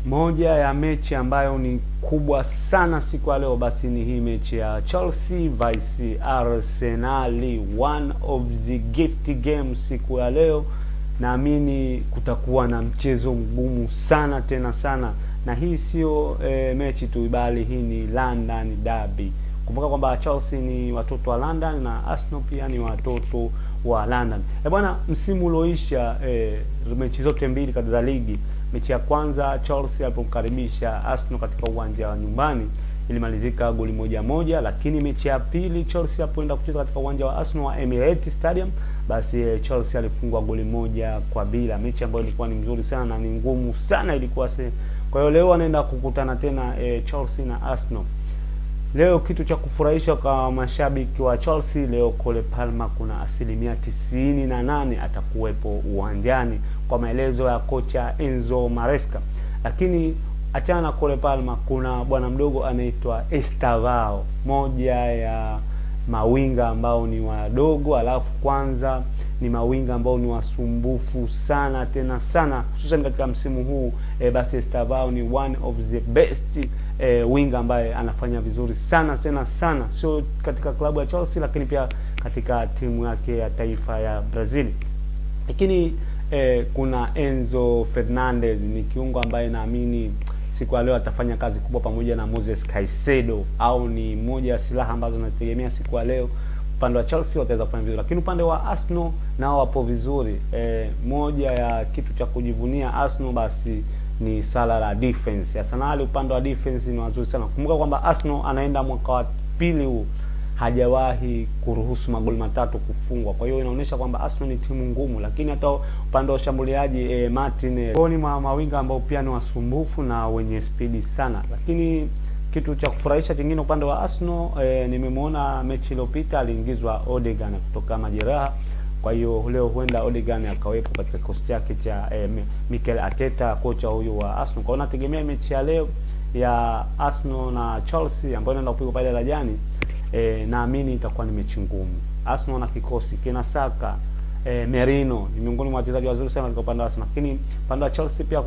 Moja ya mechi ambayo ni kubwa sana siku ya leo basi ni hii mechi ya Chelsea vs Arsenal, one of the gift games siku ya leo. Naamini kutakuwa na mchezo mgumu sana tena sana, na hii sio mechi tu, bali hii ni London derby. Kumbuka kwamba Chelsea ni watoto wa London na Arsenal pia ni watoto wa London. Bwana, msimu ulioisha mechi zote mbili katika ligi, mechi ya kwanza Chelsea alipomkaribisha Arsenal katika uwanja wa nyumbani ilimalizika goli 1-1, lakini mechi ya pili Chelsea alipoenda kucheza katika uwanja wa Arsenal wa Emirates Stadium, basi Chelsea alifungwa goli 1-0, mechi ambayo ilikuwa ni mzuri sana na ni ngumu sana ilikuwa. Kwa hiyo leo wanaenda kukutana tena Chelsea na Arsenal. Leo kitu cha kufurahisha kwa mashabiki wa Chelsea, leo Cole Palmer kuna 98% atakuwepo uwanjani kwa maelezo ya kocha Enzo Maresca. Lakini achana na Cole Palmer, kuna bwana mdogo anaitwa Estevao, moja ya mawinga ambao ni wadogo, alafu kwanza ni mawinga ambao ni wasumbufu sana tena sana, hususan katika msimu huu. Basi Estevao ni one of the best winga ambaye anafanya vizuri sana tena sana, sio katika klabu ya Chelsea lakini pia katika timu yake ya taifa ya Brazil. Lakini kuna Enzo Fernandez, ni kiungo ambaye naamini siku ya leo atafanya kazi kubwa pamoja na Moses Caicedo, au ni moja ya silaha ambazo nategemea siku ya leo upande wa Chelsea wataweza kufanya vizuri. Lakini upande wa Arsenal nao wapo vizuri. Moja ya kitu cha kujivunia Arsenal basi ni sala la defense. Arsenal upande wa defense ni wazuri sana. Kumbuka kwamba Arsenal anaenda mwaka wa pili huu hajawahi kuruhusu magoli matatu kufungwa. Kwa hiyo inaonyesha kwamba Arsenal ni timu ngumu. Lakini hata upande wa ushambuliaji Martinez ni mawinga ambao pia ni wasumbufu na wenye spidi sana. Lakini kitu cha kufurahisha kingine upande wa Arsenal, nimemwona mechi iliyopita aliingizwa Odegaard kutoka majeraha. Kwa hiyo leo huenda Odegaard akawepo katika kikosi chake cha Mikel Arteta, kocha huyu wa Arsenal. Kwa hiyo nategemea mechi ya leo ya Arsenal na Chelsea ambayo inaenda kupigwa pale darajani, naamini itakuwa ni mechi ngumu. Arsenal na kikosi kina Saka, Merino ni miongoni mwa wachezaji wazuri sana katika upande wa Arsenal, lakini upande wa Chelsea pia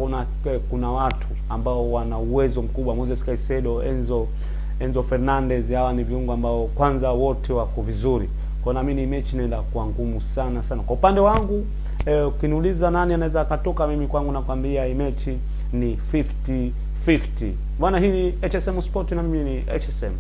kuna watu ambao wana uwezo mkubwa. Moses Caicedo, Enzo Fernandez, hawa ni viungo ambao kwanza wote wako vizuri. Kwa naamini mechi inaenda kuwa ngumu sana sana. Kwa upande wangu, ukiniuliza nani anaweza akatoka, mimi kwangu nakwambia hii mechi ni 50-50. Bwana, hii ni HSM Sport na mimi ni HSM.